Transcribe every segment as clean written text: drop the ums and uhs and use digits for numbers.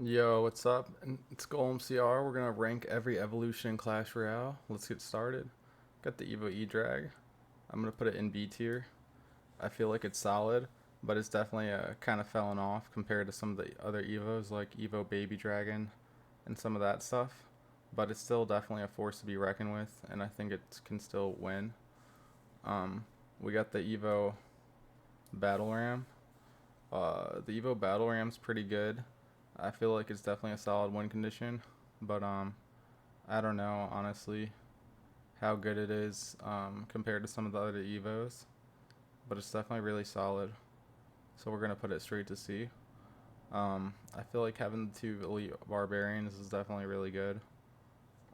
Yo, what's up? It's Golemcr. We're gonna rank every evolution in Clash Royale. Let's get started. Got the Evo E drag. I'm gonna put it in B tier. I feel like it's solid, but it's definitely kind of fallen off compared to some of the other Evos like Evo Baby Dragon and some of that stuff. But it's still definitely a force to be reckoned with, and I think it can still win. Um, we got the Evo Battle Ram. The Evo Battle Ram's pretty good. I feel like it's definitely a solid win condition, but I don't know honestly how good it is compared to some of the other Evos, but it's definitely really solid. So we're gonna put it straight to C. I feel like having the two elite barbarians is definitely really good.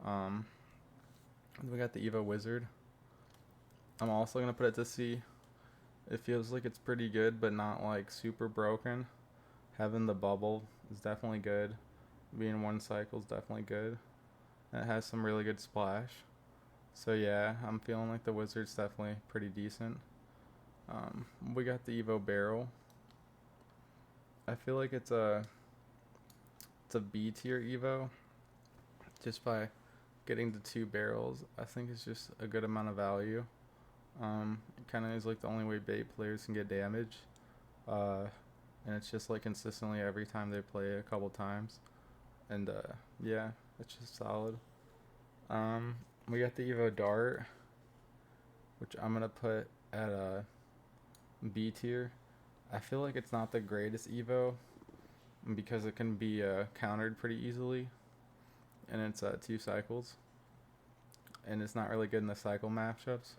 Um, we got the Evo Wizard. I'm also gonna put it to C. It feels like it's pretty good, but not like super broken. Having the bubble is definitely good. Being one cycle is definitely good. And it has some really good splash. So yeah, I'm feeling like the Wizard's definitely pretty decent. We got the Evo Barrel. I feel like it's a B tier Evo just by getting the two barrels. I think it's just a good amount of value. It kind of is like the only way bait players can get damage. Uh, and it's just like consistently every time they play a couple times. And yeah, it's just solid. Um, we got the Evo Dart, which I'm gonna put at a B tier. I feel like it's not the greatest Evo because it can be countered pretty easily, and it's two cycles, and it's not really good in the cycle matchups.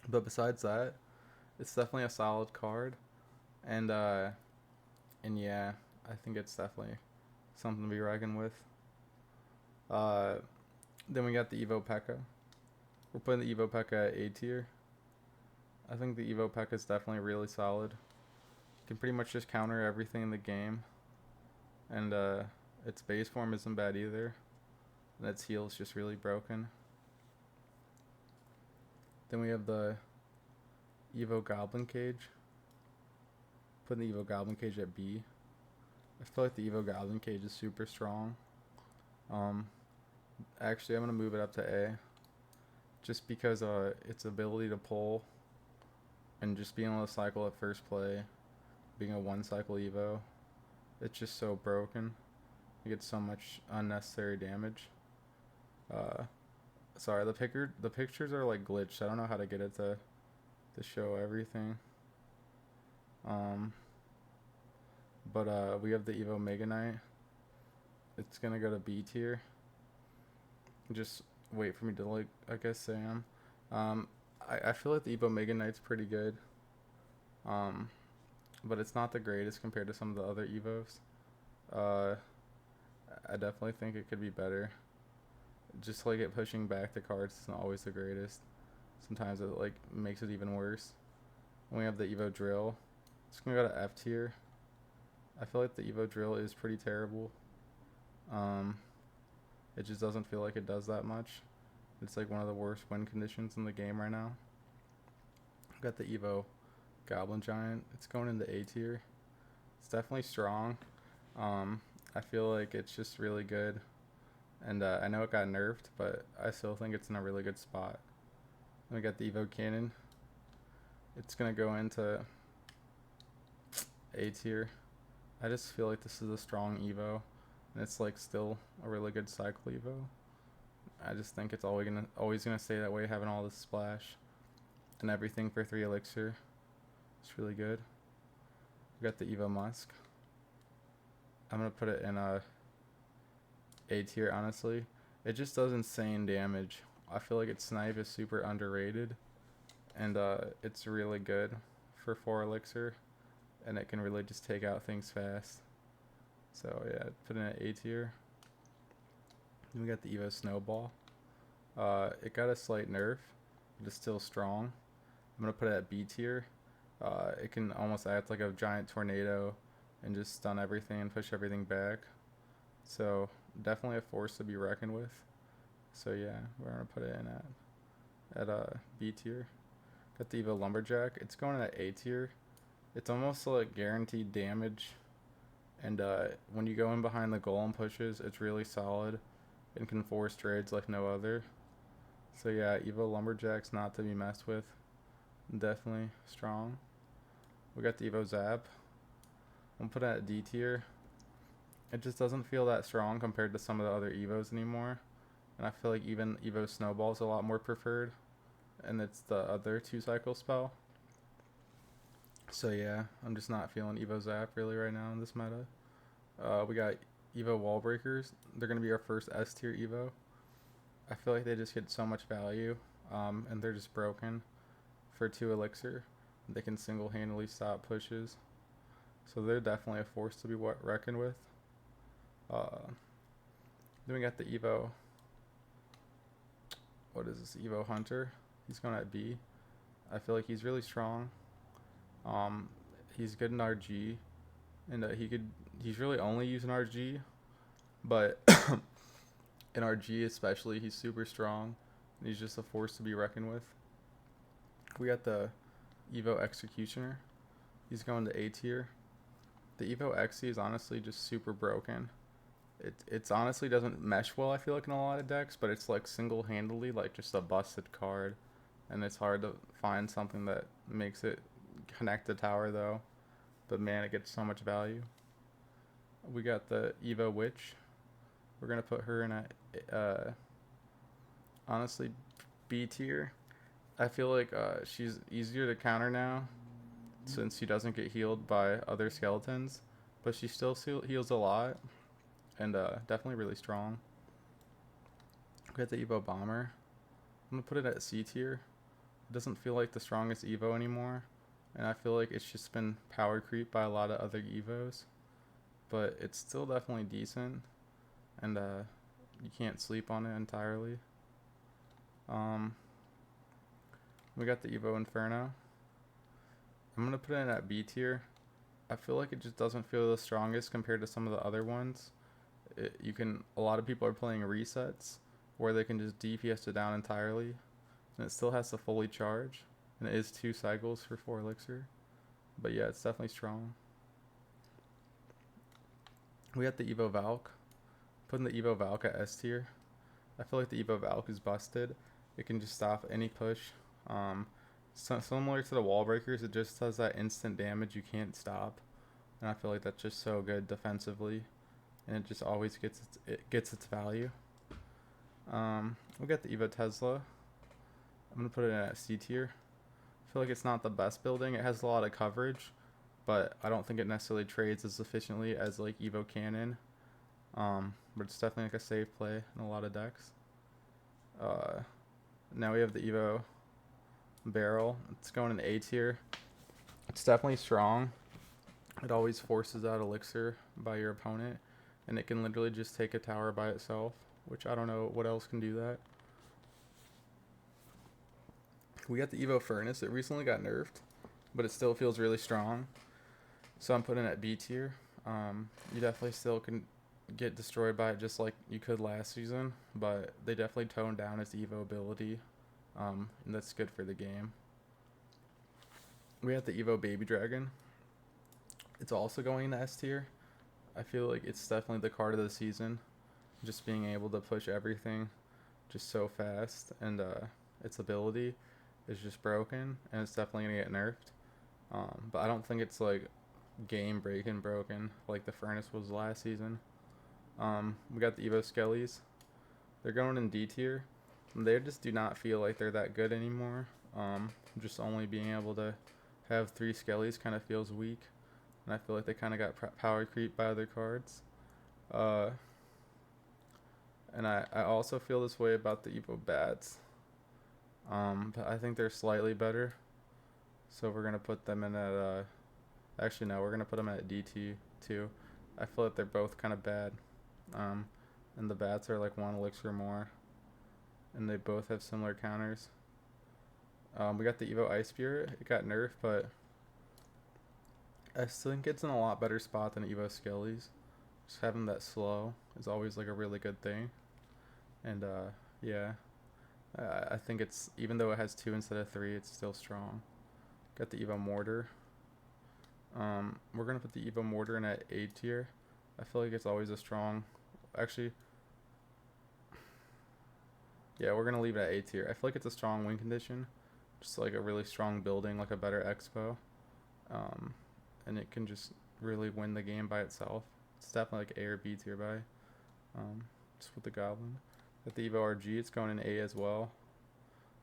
But besides that, it's definitely a solid card, and and yeah, I think it's definitely something to be reckoned with. Uh, then we got the Evo Pekka. We're putting the Evo Pekka at A tier. I think the Evo Pekka is definitely really solid. Can pretty much just counter everything in the game, and its base form isn't bad either. And its heal is just really broken. Then we have the Evo Goblin Cage. Putting the Evo Goblin Cage at B. I feel like the Evo Goblin Cage is super strong. Um, Actually, I'm gonna move it up to A, just because its ability to pull and just being able to cycle at first play, being a one cycle Evo, it's just so broken. You get so much unnecessary damage. Uh, Sorry, the pictures are like glitched. I don't know how to get it to show everything. Um, but we have the Evo Mega Knight. It's gonna go to B tier. Just wait for me to like I guess Sam. Um, I feel like the Evo Mega Knight's pretty good. Um, but it's not the greatest compared to some of the other Evos. Uh, I definitely think it could be better. Just like it pushing back the cards isn't always the greatest. Sometimes it like makes it even worse. And we have the Evo Drill. It's gonna go to F tier. I feel like the Evo Drill is pretty terrible. Um, it just doesn't feel like it does that much. It's like one of the worst win conditions in the game right now. I've got the Evo Goblin Giant. It's going into A tier. It's definitely strong. I feel like it's just really good. And I know it got nerfed, but I still think it's in a really good spot. Then we got the Evo Cannon. It's going to go into A tier. I just feel like this is a strong Evo. And it's like still a really good cycle Evo. I just think it's always gonna stay that way, having all this splash and everything for 3 elixir. It's really good. We got the Evo Musk. I'm gonna put it in A tier, honestly. It just does insane damage. I feel like its snipe is super underrated, and it's really good for 4 elixir, and it can really just take out things fast. So yeah, put in an A tier. Then we got the Evo Snowball. It got a slight nerf, but it's still strong. I'm gonna put it at B tier. It can almost act like a giant tornado and just stun everything and push everything back. So definitely a force to be reckoned with. So yeah, we're gonna put it in at B tier. Got the Evo Lumberjack. It's going at A tier. It's almost like guaranteed damage, And when you go in behind the golem pushes, it's really solid and can force trades like no other. So yeah, Evo Lumberjack's not to be messed with. Definitely strong. We got the Evo Zap. I'm put it at D tier. It just doesn't feel that strong compared to some of the other Evos anymore. And I feel like even Evo Snowball's a lot more preferred. And it's the other 2-cycle spell. So yeah, I'm just not feeling Evo Zap really right now in this meta. We got Evo Wall Breakers. They're going to be our first S tier Evo. I feel like they just get so much value. And they're just broken for 2 elixir. They can single-handedly stop pushes. So they're definitely a force to be reckoned with. Then we got the Evo. What is this? Evo Hunter. He's going at B. I feel like he's really strong. He's good in RG, and he's really only using RG, but in RG especially, he's super strong, and he's just a force to be reckoned with. We got the Evo Executioner. He's going to A tier. The Evo XE is honestly just super broken. It's honestly doesn't mesh well, I feel like, in a lot of decks, but it's like single-handedly like just a busted card, and it's hard to find something that makes it connect the tower though. But man, it gets so much value. We got the Evo Witch. We're gonna put her in a honestly B tier. I feel like she's easier to counter now since she doesn't get healed by other skeletons, but she still heals a lot, and definitely really strong. We got the Evo Bomber. I'm gonna put it at C tier. It doesn't feel like the strongest Evo anymore, and I feel like it's just been power creep by a lot of other Evos, but it's still definitely decent, and you can't sleep on it entirely. We got the Evo Inferno. I'm gonna put it in at B tier. I feel like it just doesn't feel the strongest compared to some of the other ones. A lot of people are playing resets where they can just DPS it down entirely, and it still has to fully charge, and it is 2 cycles for 4 elixir. But yeah, it's definitely strong. We got the Evo Valk. Putting the Evo Valk at S tier. I feel like the Evo Valk is busted. It can just stop any push. Similar to the Wall Breakers, it just does that instant damage you can't stop, and I feel like that's just so good defensively, and it just always gets its value. We got the Evo Tesla. I'm gonna put it in at C tier. I feel like it's not the best building. It has a lot of coverage, but I don't think it necessarily trades as efficiently as like Evo Cannon. But it's definitely like a safe play in a lot of decks. Now we have the Evo Barrel. It's going in A tier. It's definitely strong. It always forces out elixir by your opponent, and it can literally just take a tower by itself, which I don't know what else can do that. We got the Evo Furnace. It recently got nerfed, but it still feels really strong, so I'm putting it at B tier. You definitely still can get destroyed by it just like you could last season, but they definitely toned down its Evo ability, and that's good for the game. We have the Evo Baby Dragon. It's also going to S tier. I feel like it's definitely the card of the season, just being able to push everything just so fast, and its ability is just broken, and it's definitely gonna get nerfed. But I don't think it's like game breaking broken like the Furnace was last season. We got the Evo Skellies. They're going in D tier. They just do not feel like they're that good anymore. Just only being able to have 3 Skellies kind of feels weak, and I feel like they kind of got power creep by other cards. And I also feel this way about the Evo Bats. But I think they're slightly better, so we're gonna put them in at actually no, we're gonna put them at DT too. I feel like they're both kind of bad. And the Bats are like 1 elixir more, and they both have similar counters. We got the Evo Ice Spirit. It got nerfed, but I think it's in a lot better spot than Evo Skellies. Just having that slow is always like a really good thing. And yeah, I think it's, even though it has 2 instead of 3, it's still strong. Got the Evo Mortar. We're gonna put the Evo Mortar in at A tier. I feel like it's always a strong. Actually, yeah, we're gonna leave it at A tier. I feel like it's a strong win condition, just like a really strong building, like a better Xbow, and it can just really win the game by itself. It's definitely like A or B tier by, just with the Goblin. At the Evo RG, it's going in A as well.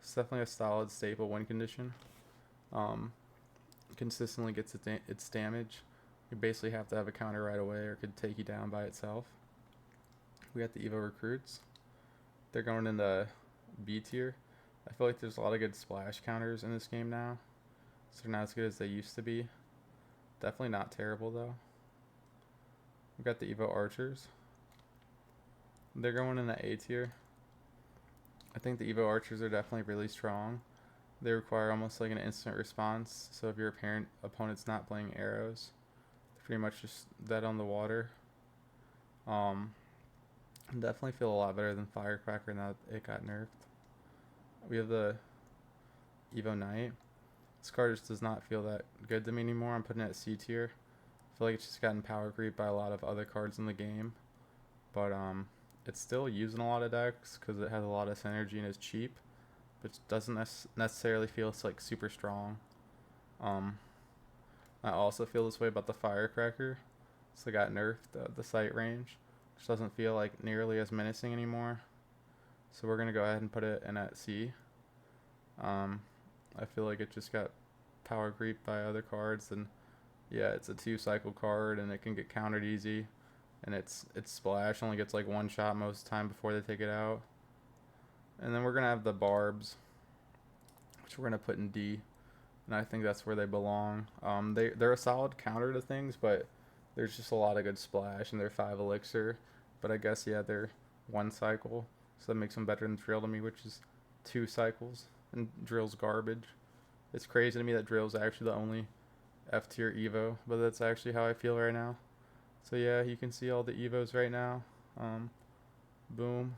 It's definitely a solid staple win condition. Consistently gets its damage. You basically have to have a counter right away, or it could take you down by itself. We got the Evo recruits. They're going into B tier. I feel like there's a lot of good splash counters in this game now, so they're not as good as they used to be. Definitely not terrible though. We got the Evo archers. They're going into A tier. I think the Evo archers are definitely really strong. They require almost like an instant response, so if your opponent's not playing arrows, they're pretty much just dead on the water. Definitely feel a lot better than Firecracker now that it got nerfed. We have the Evo Knight. This card just does not feel that good to me anymore. I'm putting it at C tier. I feel like it's just gotten power creep by a lot of other cards in the game. But it's still using a lot of decks because it has a lot of synergy and is cheap. But it doesn't necessarily feel like super strong. I also feel this way about the Firecracker. So it got nerfed, the sight range. Which doesn't feel like nearly as menacing anymore. So we're going to go ahead and put it in at C. I feel like it just got power creep by other cards, and yeah, it's a 2-cycle card and it can get countered easy, and its splash only gets like 1 shot most of the time before they take it out. And then we're going to have the barbs, which we're going to put in D, and I think that's where they belong. They're a solid counter to things, but there's just a lot of good splash, and they're 5 elixir, but I guess yeah, they're 1 cycle, so that makes them better than Drill to me, which is 2 cycles, and Drill's garbage. It's crazy to me that Drill's actually the only F tier Evo, but that's actually how I feel right now. So yeah, you can see all the Evos right now. Boom,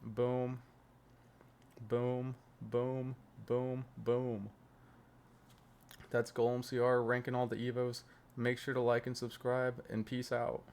boom, boom, boom, boom, boom. That's Golemcr ranking all the Evos. Make sure to like and subscribe, and peace out.